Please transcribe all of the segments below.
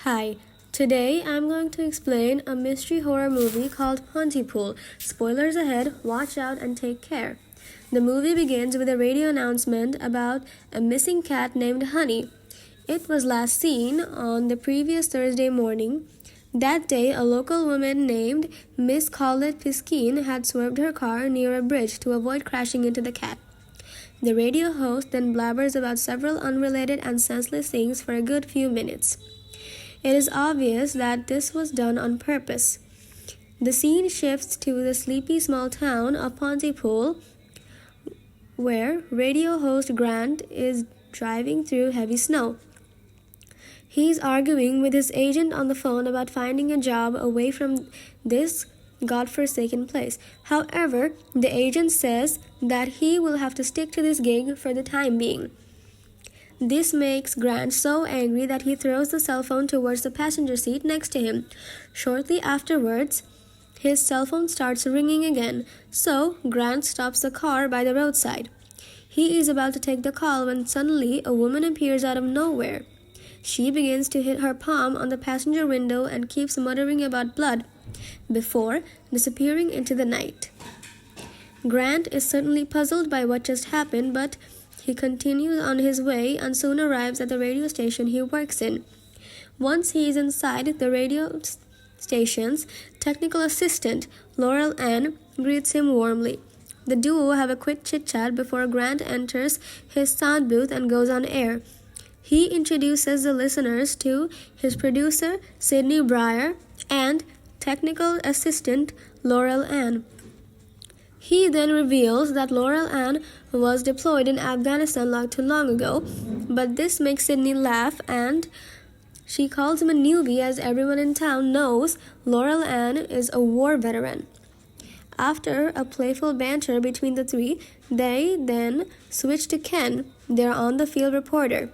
Hi, today I'm going to explain a mystery horror movie called Pontypool. Spoilers ahead, watch out and take care. The movie begins with a radio announcement about a missing cat named Honey. It was last seen on the previous Thursday morning. That day, a local woman named Miss Colette Piskeen had swerved her car near a bridge to avoid crashing into the cat. The radio host then blabbers about several unrelated and senseless things for a good few minutes. It is obvious that this was done on purpose. The scene shifts to the sleepy small town of Pontypool, where radio host Grant is driving through heavy snow. He's arguing with his agent on the phone about finding a job away from this godforsaken place. However, the agent says that he will have to stick to this gig for the time being. This makes Grant so angry that he throws the cell phone towards the passenger seat next to him. Shortly afterwards, his cell phone starts ringing again, so Grant stops the car by the roadside. He is about to take the call when suddenly a woman appears out of nowhere. She begins to hit her palm on the passenger window and keeps muttering about blood before disappearing into the night. Grant is certainly puzzled by what just happened, but he continues on his way and soon arrives at the radio station he works in. Once he is inside, the radio station's technical assistant, Laurel Ann, greets him warmly. The duo have a quick chit-chat before Grant enters his sound booth and goes on air. He introduces the listeners to his producer, Sydney Breyer, and technical assistant, Laurel Ann. He then reveals that Laurel Ann was deployed in Afghanistan not too long ago, but this makes Sydney laugh and she calls him a newbie as everyone in town knows Laurel Ann is a war veteran. After a playful banter between the three, they then switch to Ken, their on-the-field reporter.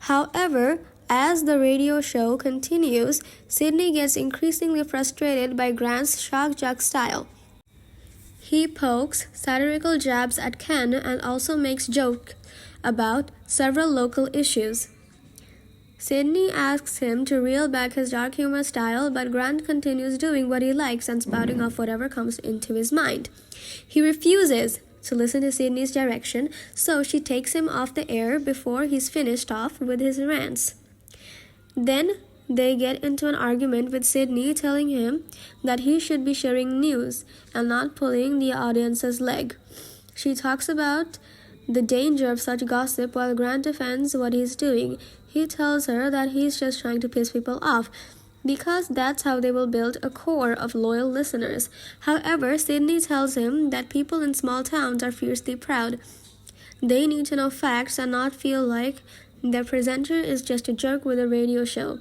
However, as the radio show continues, Sydney gets increasingly frustrated by Grant's shock jock style. He pokes satirical jabs at Ken and also makes jokes about several local issues. Sydney asks him to reel back his dark humor style, but Grant continues doing what he likes and spouting off whatever comes into his mind. He refuses to listen to Sydney's direction, so she takes him off the air before he's finished off with his rants. Then they get into an argument with Sydney telling him that he should be sharing news and not pulling the audience's leg. She talks about the danger of such gossip while Grant defends what he's doing. He tells her that he's just trying to piss people off because that's how they will build a core of loyal listeners. However, Sydney tells him that people in small towns are fiercely proud. They need to know facts and not feel like their presenter is just a jerk with a radio show.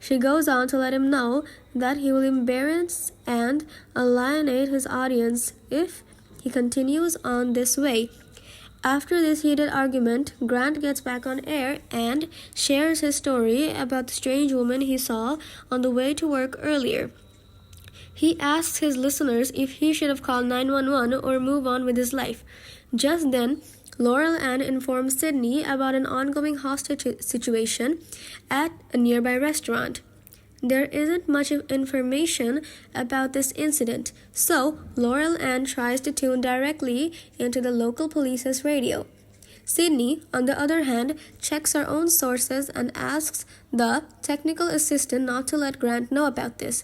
She goes on to let him know that he will embarrass and alienate his audience if he continues on this way. After this heated argument, Grant gets back on air and shares his story about the strange woman he saw on the way to work earlier. He asks his listeners if he should have called 911 or move on with his life. Just then, Laurel Ann informs Sydney about an ongoing hostage situation at a nearby restaurant. There isn't much information about this incident, so Laurel Ann tries to tune directly into the local police's radio. Sydney, on the other hand, checks her own sources and asks the technical assistant not to let Grant know about this.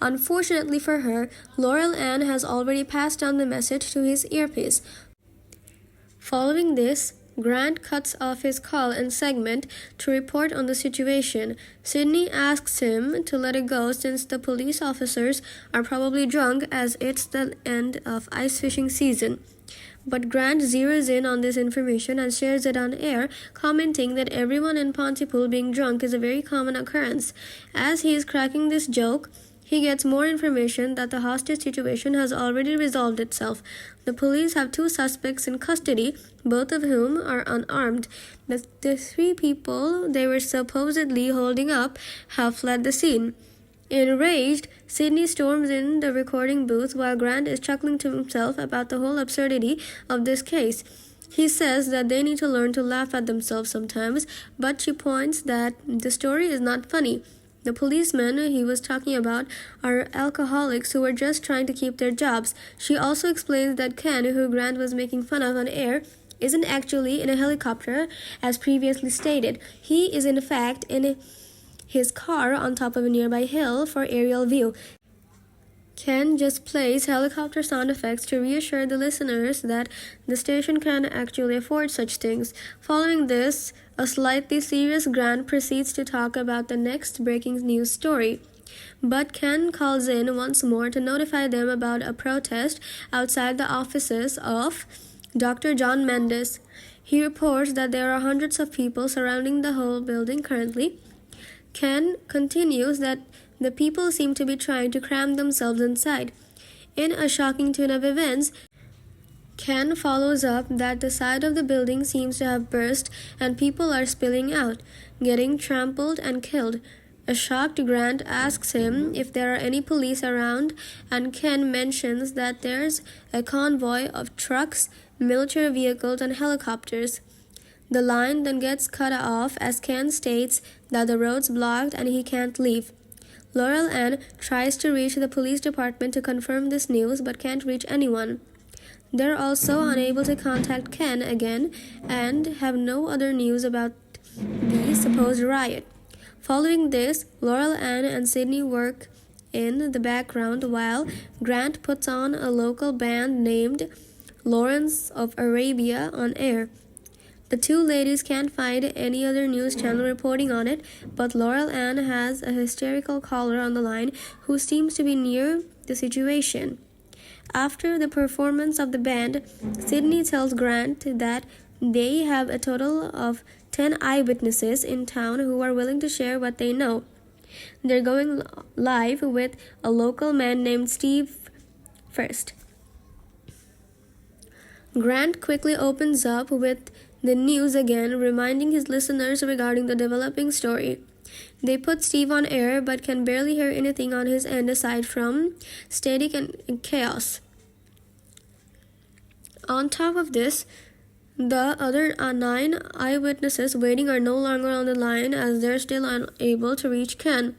Unfortunately for her, Laurel Ann has already passed on the message to his earpiece. Following this, Grant cuts off his call and segment to report on the situation. Sydney asks him to let it go since the police officers are probably drunk as it's the end of ice fishing season. But Grant zeroes in on this information and shares it on air, commenting that everyone in Pontypool being drunk is a very common occurrence. As he is cracking this joke, he gets more information that the hostage situation has already resolved itself. The police have 2 suspects in custody, both of whom are unarmed. The 3 people they were supposedly holding up have fled the scene. Enraged, Sydney storms in the recording booth while Grant is chuckling to himself about the whole absurdity of this case. He says that they need to learn to laugh at themselves sometimes, but she points that the story is not funny. The policemen he was talking about are alcoholics who were just trying to keep their jobs. She also explains that Ken, who Grant was making fun of on air, isn't actually in a helicopter as previously stated. He is in fact in his car on top of a nearby hill for aerial view. Ken just plays helicopter sound effects to reassure the listeners that the station can actually afford such things. Following this, a slightly serious Grant proceeds to talk about the next breaking news story. But Ken calls in once more to notify them about a protest outside the offices of Dr. John Mendes. He reports that there are hundreds of people surrounding the whole building currently. Ken continues that the people seem to be trying to cram themselves inside. In a shocking turn of events, Ken follows up that the side of the building seems to have burst and people are spilling out, getting trampled and killed. A shocked Grant asks him if there are any police around, and Ken mentions that there's a convoy of trucks, military vehicles, and helicopters. The line then gets cut off as Ken states that the road's blocked and he can't leave. Laurel Ann tries to reach the police department to confirm this news but can't reach anyone. They're also unable to contact Ken again and have no other news about the supposed riot. Following this, Laurel Ann and Sydney work in the background while Grant puts on a local band named Lawrence of Arabia on air. The two ladies can't find any other news channel reporting on it, but Laurel Ann has a hysterical caller on the line who seems to be near the situation. After the performance of the band, Sydney tells Grant that they have a total of 10 eyewitnesses in town who are willing to share what they know. They're going live with a local man named Steve first. Grant quickly opens up with the news again, reminding his listeners regarding the developing story. They put Steve on air but can barely hear anything on his end aside from static and chaos. On top of this, the other 9 eyewitnesses waiting are no longer on the line as they're still unable to reach Ken.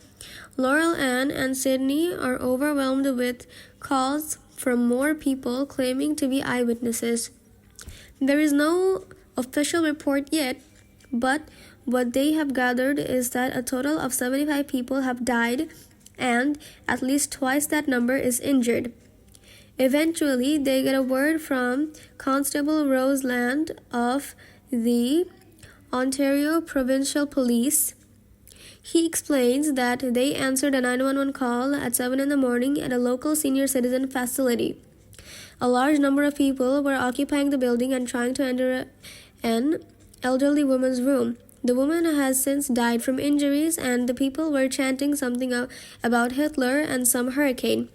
Laurel Ann and Sydney are overwhelmed with calls from more people claiming to be eyewitnesses. There is no official report yet, but what they have gathered is that a total of 75 people have died and at least twice that number is injured. Eventually, they get a word from Constable Roseland of the Ontario Provincial Police. He explains that they answered a 911 call at 7 in the morning at a local senior citizen facility. A large number of people were occupying the building and trying to enter an elderly woman's room. The woman has since died from injuries, and the people were chanting something about Hitler and some hurricane.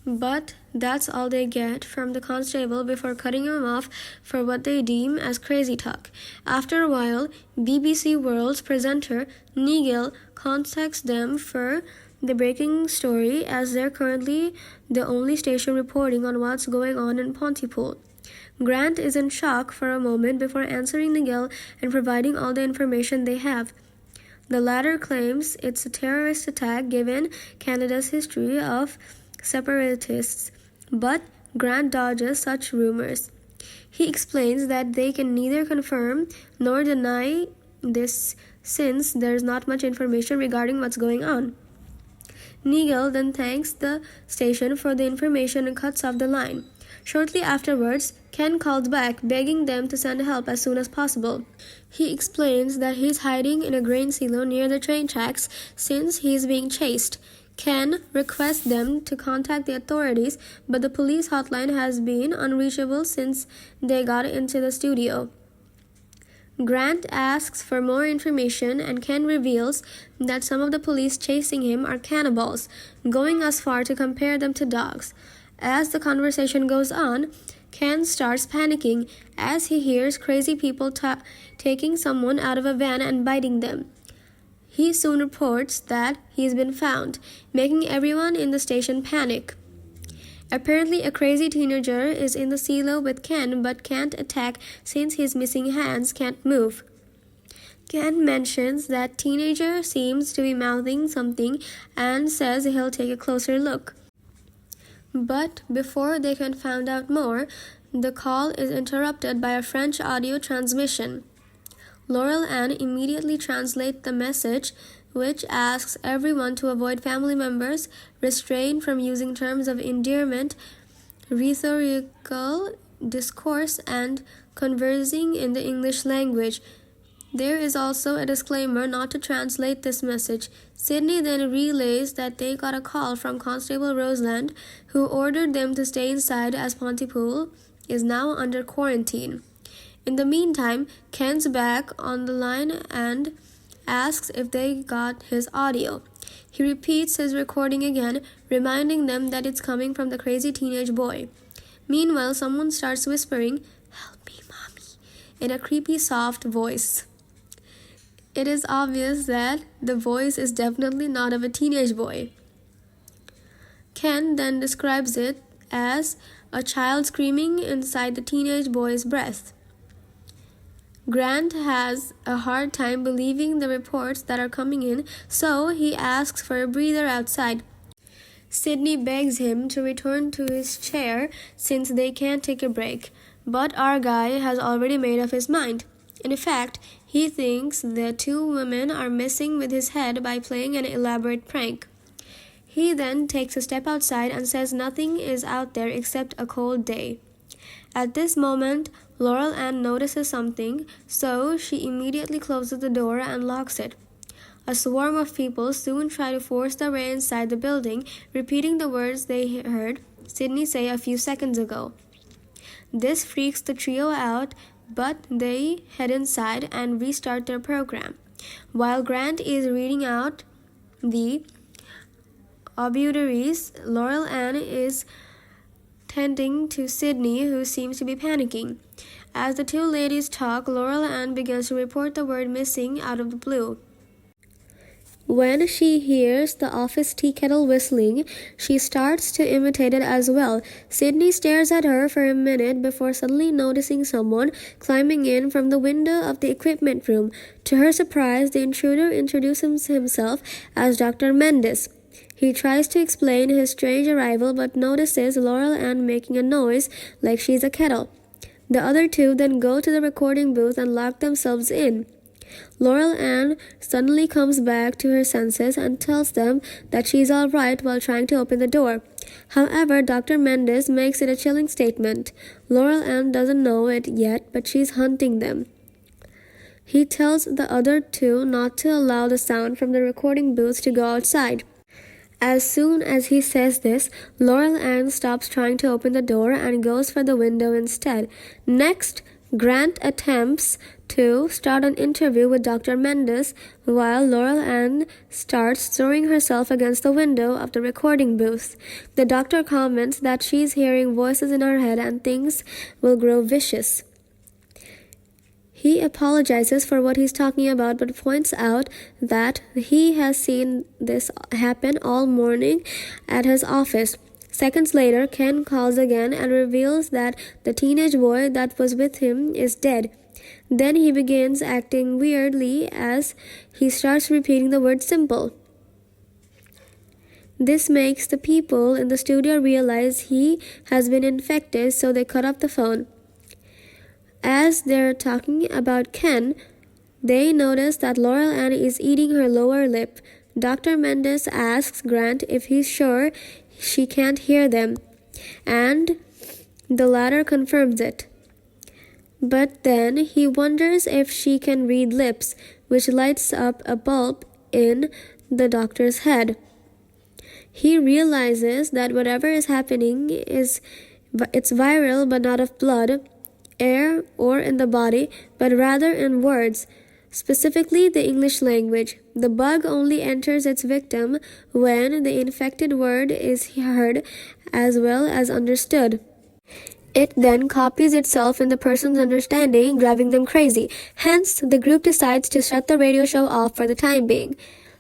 But that's all they get from the constable before cutting him off for what they deem as crazy talk. After a while, BBC World's presenter Nigel contacts them for the breaking story as they're currently the only station reporting on what's going on in Pontypool. Grant is in shock for a moment before answering Nigel and providing all the information they have. The latter claims it's a terrorist attack given Canada's history of separatists, but Grant dodges such rumors. He explains that they can neither confirm nor deny this since there's not much information regarding what's going on. Nigel then thanks the station for the information and cuts off the line. Shortly afterwards, Ken calls back, begging them to send help as soon as possible. He explains that he's hiding in a grain silo near the train tracks since he's being chased. Ken requests them to contact the authorities, but the police hotline has been unreachable since they got into the studio. Grant asks for more information, and Ken reveals that some of the police chasing him are cannibals, going as far to compare them to dogs. As the conversation goes on, Ken starts panicking as he hears crazy people taking someone out of a van and biting them. He soon reports that he's been found, making everyone in the station panic. Apparently, a crazy teenager is in the silo with Ken but can't attack since his missing hands can't move. Ken mentions that teenager seems to be mouthing something and says he'll take a closer look. But before they can find out more, the call is interrupted by a French audio transmission. Laurel Ann immediately translates the message, which asks everyone to avoid family members, restrain from using terms of endearment, rhetorical discourse, and conversing in the English language. There is also a disclaimer not to translate this message. Sydney then relays that they got a call from Constable Roseland, who ordered them to stay inside as Pontypool is now under quarantine. In the meantime, Ken's back on the line and asks if they got his audio. He repeats his recording again, reminding them that it's coming from the crazy teenage boy. Meanwhile, someone starts whispering, "Help me, mommy," in a creepy, soft voice. It is obvious that the voice is definitely not of a teenage boy. Ken then describes it as a child screaming inside the teenage boy's breath. Grant has a hard time believing the reports that are coming in, so he asks for a breather outside. Sydney begs him to return to his chair since they can't take a break, but our guy has already made up his mind. In fact, he thinks the two women are messing with his head by playing an elaborate prank. He then takes a step outside and says nothing is out there except a cold day. At this moment, Laurel Ann notices something, so she immediately closes the door and locks it. A swarm of people soon try to force their way inside the building, repeating the words they heard Sydney say a few seconds ago. This freaks the trio out, but they head inside and restart their program. While Grant is reading out the obituaries, Laurel Ann is tending to Sydney, who seems to be panicking. As the two ladies talk, Laurel Ann begins to report the word missing out of the blue. When she hears the office tea kettle whistling, she starts to imitate it as well. Sydney stares at her for a minute before suddenly noticing someone climbing in from the window of the equipment room. To her surprise, the intruder introduces himself as Dr. Mendes. He tries to explain his strange arrival but notices Laurel Ann making a noise like she's a kettle. The other two then go to the recording booth and lock themselves in. Laurel Ann suddenly comes back to her senses and tells them that she's all right while trying to open the door. However, Dr. Mendes makes it a chilling statement. Laurel Ann doesn't know it yet, but she's hunting them. He tells the other two not to allow the sound from the recording booth to go outside. As soon as he says this, Laurel Ann stops trying to open the door and goes for the window instead. Next, Grant attempts to start an interview with Dr. Mendes while Laurel Ann starts throwing herself against the window of the recording booth. The doctor comments that she's hearing voices in her head and things will grow vicious. He apologizes for what he's talking about but points out that he has seen this happen all morning at his office. Seconds later, Ken calls again and reveals that the teenage boy that was with him is dead. Then he begins acting weirdly as he starts repeating the word simple. This makes the people in the studio realize he has been infected, so they cut off the phone. As they're talking about Ken, they notice that Laurel Ann is eating her lower lip. Dr. Mendes asks Grant if he's sure she can't hear them, and the latter confirms it. But then he wonders if she can read lips, which lights up a bulb in the doctor's head. He realizes that whatever is happening it's viral but not of blood, air, or in the body, but rather in words, specifically the English language. The bug only enters its victim when the infected word is heard as well as understood. It then copies itself in the person's understanding, driving them crazy. Hence, the group decides to shut the radio show off for the time being.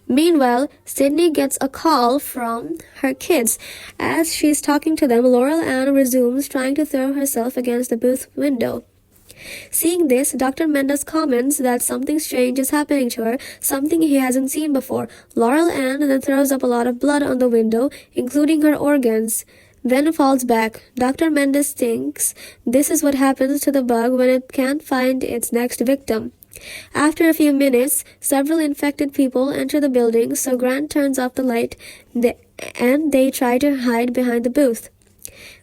Meanwhile, Sydney gets a call from her kids. As she's talking to them, Laurel Ann resumes trying to throw herself against the booth window. Seeing this, Dr. Mendes comments that something strange is happening to her, something he hasn't seen before. Laurel Ann then throws up a lot of blood on the window, including her organs, then falls back. Dr. Mendes thinks this is what happens to the bug when it can't find its next victim. After a few minutes, several infected people enter the building, so Grant turns off the light and they try to hide behind the booth.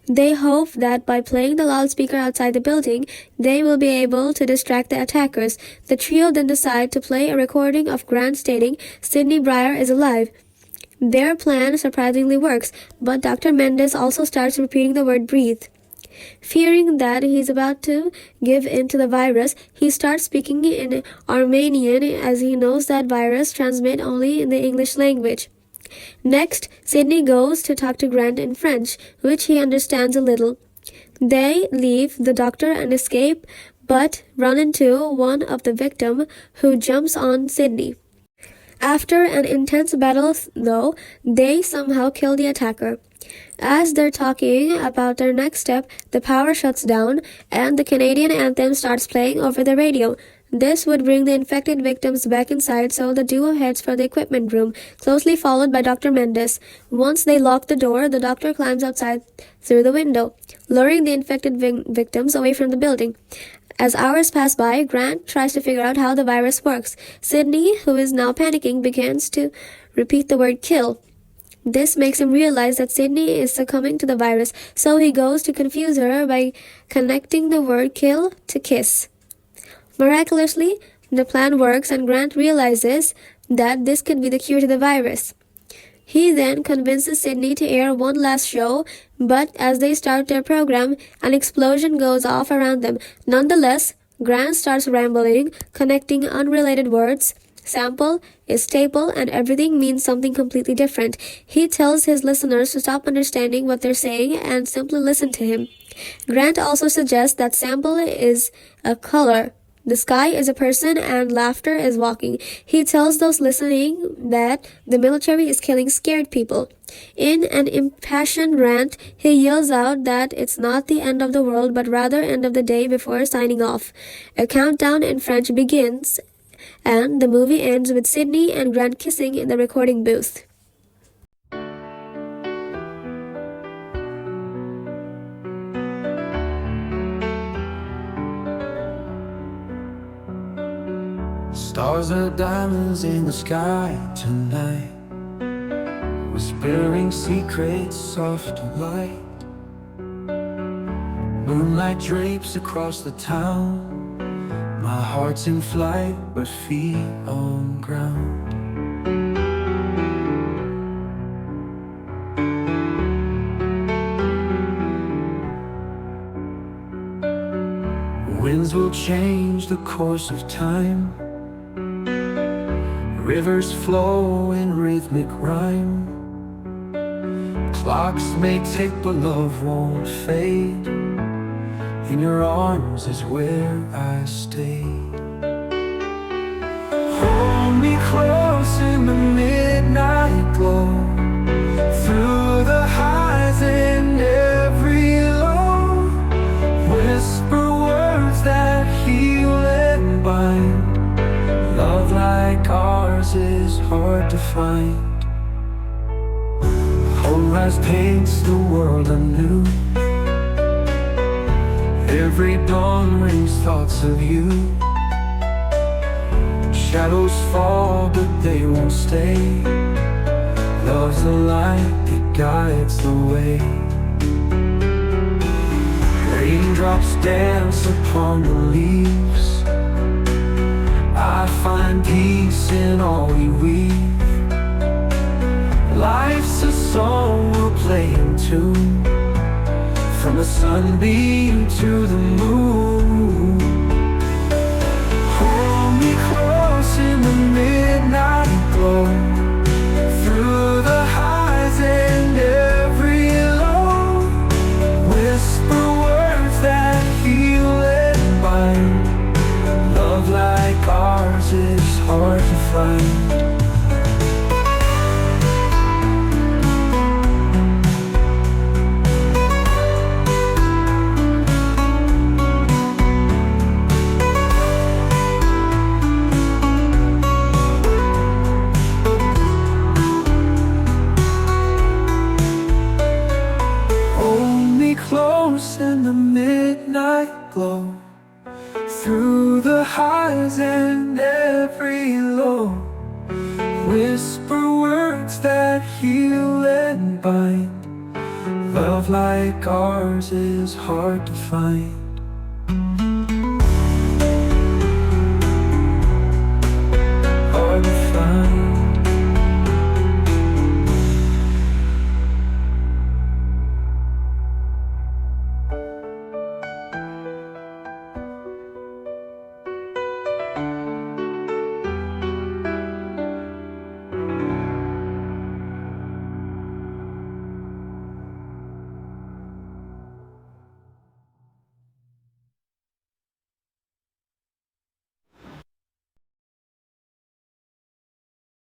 They hope that by playing the loudspeaker outside the building, they will be able to distract the attackers. The trio then decide to play a recording of Grant stating Sydney Briar is alive. Their plan surprisingly works, but Dr. Mendes also starts repeating the word breathe. Fearing that he's about to give in to the virus, he starts speaking in Armenian as he knows that virus transmit only in the English language. Next, Sydney goes to talk to Grant in French, which he understands a little. They leave the doctor and escape, but run into one of the victims who jumps on Sydney. After an intense battle, though, they somehow kill the attacker. As they're talking about their next step, the power shuts down and the Canadian anthem starts playing over the radio. This would bring the infected victims back inside, so the duo heads for the equipment room, closely followed by Dr. Mendes. Once they lock the door, the doctor climbs outside through the window, luring the infected victims away from the building. As hours pass by, Grant tries to figure out how the virus works. Sydney, who is now panicking, begins to repeat the word kill. This makes him realize that Sydney is succumbing to the virus, so he goes to confuse her by connecting the word kill to kiss. Miraculously, the plan works and Grant realizes that this could be the cure to the virus. He then convinces Sydney to air one last show, but as they start their program, an explosion goes off around them. Nonetheless, Grant starts rambling, connecting unrelated words. Sample is staple and everything means something completely different. He tells his listeners to stop understanding what they're saying and simply listen to him. Grant also suggests that sample is a color, the sky is a person, and laughter is walking. He tells those listening that the military is killing scared people. In an impassioned rant, he yells out that it's not the end of the world but rather end of the day before signing off. A countdown in French begins, and the movie ends with Sydney and Grant kissing in the recording booth. Stars are diamonds in the sky tonight, whispering secrets soft and light. Moonlight drapes across the town. My heart's in flight, but feet on ground. Winds will change the course of time. Rivers flow in rhythmic rhyme. Clocks may tick, but love won't fade. In your arms is where I stay. Hold me close in the midnight glow, through the highs and every low. Whisper words that heal and bind. Love like ours is hard to find. Sunrise paints the world anew. Every dawn brings thoughts of you. Shadows fall, but they won't stay. Love's the light, it guides the way. Raindrops dance upon the leaves. I find peace in all we weave. Life's a song we'll play in tune, from the sunbeam to the moon. Hold me close in the midnight glow, through the highs and every low. Whisper words that heal and bind. Love like ours is hard to find. whisper words that heal and bind. Love like ours is hard to find.